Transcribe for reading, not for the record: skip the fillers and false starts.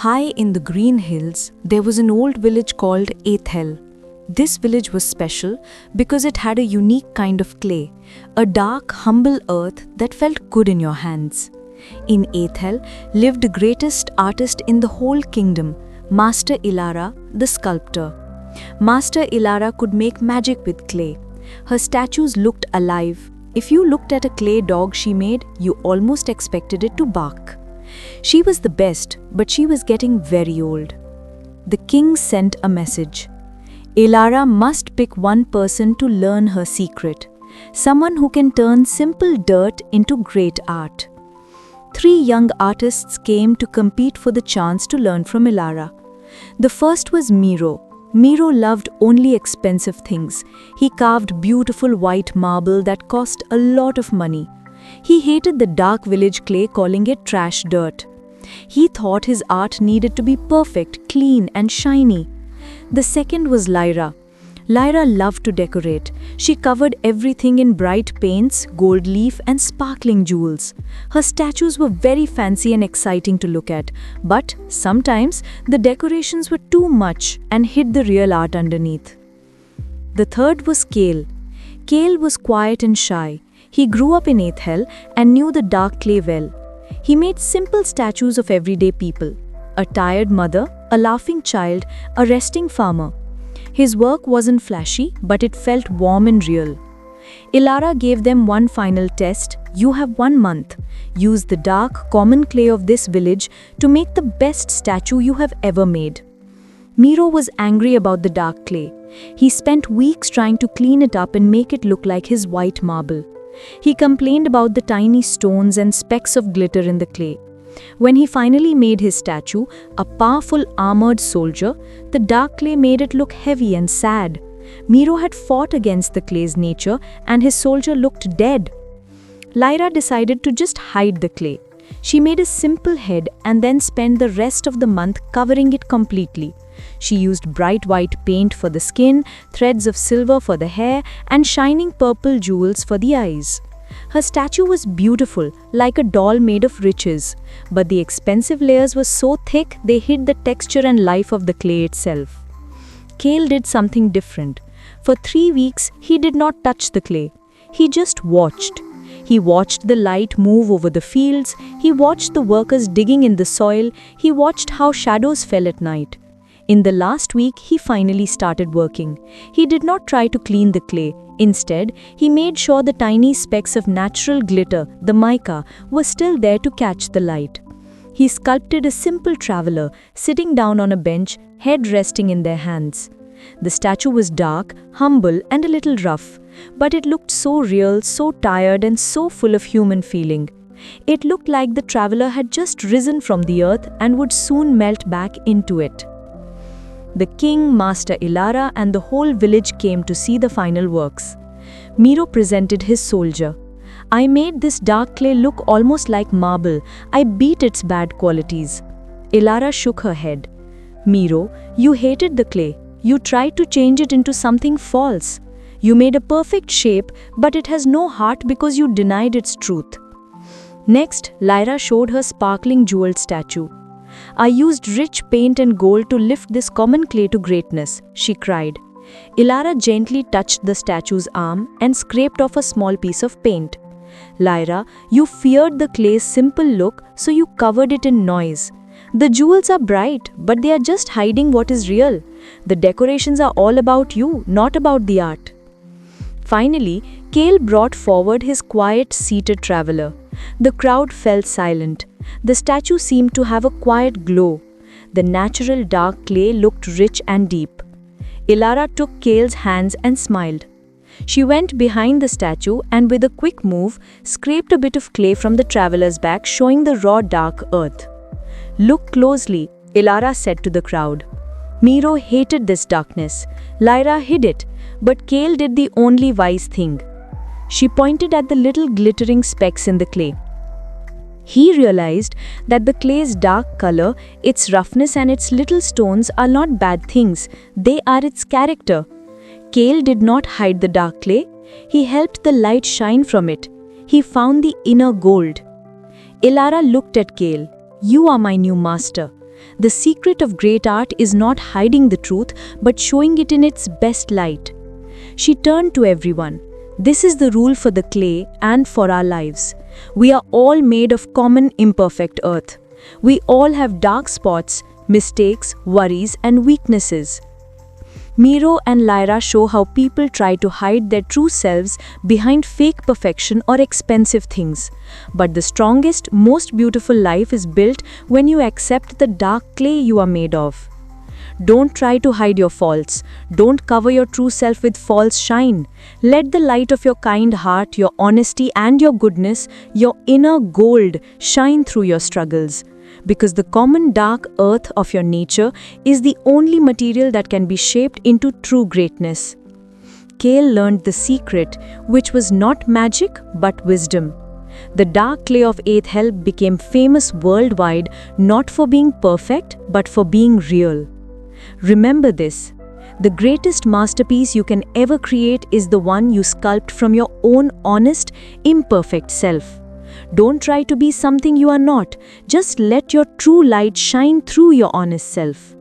High in the green hills, there was an old village called Ethel. This village was special because it had a unique kind of clay, a dark, humble earth that felt good in your hands. In Ethel lived the greatest artist in the whole kingdom, Master Ilara, the sculptor. Master Ilara could make magic with clay. Her statues looked alive. If you looked at a clay dog she made, you almost expected it to bark. She was the best, but she was getting very old. The king sent a message. Ilara must pick one person to learn her secret, someone who can turn simple dirt into great art. 3 young artists came to compete for the chance to learn from Ilara. The first was Miro. Miro loved only expensive things. He carved beautiful white marble that cost a lot of money. He hated the dark village clay, calling it trash dirt. He thought his art needed to be perfect, clean and shiny. The second was Lyra. Lyra loved to decorate. She covered everything in bright paints, gold leaf and sparkling jewels. Her statues were very fancy and exciting to look at, but sometimes the decorations were too much and hid the real art underneath. The third was Kale. Kale was quiet and shy. He grew up in Ethel and knew the dark clay well. He made simple statues of everyday people: a tired mother, a laughing child, a resting farmer. His work wasn't flashy, but it felt warm and real. Ilara gave them one final test. You have 1 month. Use the dark, common clay of this village to make the best statue you have ever made. Miro was angry about the dark clay. He spent weeks trying to clean it up and make it look like his white marble. He complained about the tiny stones and specks of glitter in the clay. When he finally made his statue, a powerful armored soldier, the dark clay made it look heavy and sad. Miro had fought against the clay's nature and his soldier looked dead. Lyra decided to just hide the clay. She made a simple head and then spent the rest of the month covering it completely. She used bright white paint for the skin, threads of silver for the hair, and shining purple jewels for the eyes. Her statue was beautiful, like a doll made of riches, but the expensive layers were so thick they hid the texture and life of the clay itself. Kale did something different. For 3 weeks, he did not touch the clay. He just watched. He watched the light move over the fields. He watched the workers digging in the soil. He watched how shadows fell at night. In the last week, he finally started working. He did not try to clean the clay. Instead, he made sure the tiny specks of natural glitter, the mica, were still there to catch the light. He sculpted a simple traveler, sitting down on a bench, head resting in their hands. The statue was dark, humble, and a little rough, but it looked so real, so tired, and so full of human feeling. It looked like the traveler had just risen from the earth and would soon melt back into it. The king, Master Ilara, and the whole village came to see the final works. Miro presented his soldier. I made this dark clay look almost like marble. I beat its bad qualities. Ilara shook her head. Miro, you hated the clay. You tried to change it into something false. You made a perfect shape, but it has no heart because you denied its truth. Next, Lyra showed her sparkling jeweled statue. I used rich paint and gold to lift this common clay to greatness, she cried. Ilara gently touched the statue's arm and scraped off a small piece of paint. Lyra, you feared the clay's simple look, so you covered it in noise. The jewels are bright, but they are just hiding what is real. The decorations are all about you, not about the art. Finally, Kale brought forward his quiet, seated traveler. The crowd fell silent. The statue seemed to have a quiet glow. The natural dark clay looked rich and deep. Ilara took Kale's hands and smiled. She went behind the statue and with a quick move, scraped a bit of clay from the traveler's back, showing the raw dark earth. Look closely, Ilara said to the crowd. Miro hated this darkness. Lyra hid it, but Kale did the only wise thing. She pointed at the little glittering specks in the clay. He realized that the clay's dark color, its roughness and its little stones are not bad things, they are its character. Kale did not hide the dark clay, he helped the light shine from it. He found the inner gold. Ilara looked at Kale. You are my new master. The secret of great art is not hiding the truth, but showing it in its best light. She turned to everyone. This is the rule for the clay and for our lives. We are all made of common imperfect earth. We all have dark spots, mistakes, worries, and weaknesses. Miro and Lyra show how people try to hide their true selves behind fake perfection or expensive things. But the strongest, most beautiful life is built when you accept the dark clay you are made of. Don't try to hide your faults. Don't cover your true self with false shine. Let the light of your kind heart, your honesty, and your goodness, your inner gold, shine through your struggles. Because the common dark earth of your nature is the only material that can be shaped into true greatness. Kale learned the secret, which was not magic but wisdom. The dark clay of Eighth Hell became famous worldwide not for being perfect but for being real. Remember this. The greatest masterpiece you can ever create is the one you sculpt from your own honest, imperfect self. Don't try to be something you are not. Just let your true light shine through your honest self.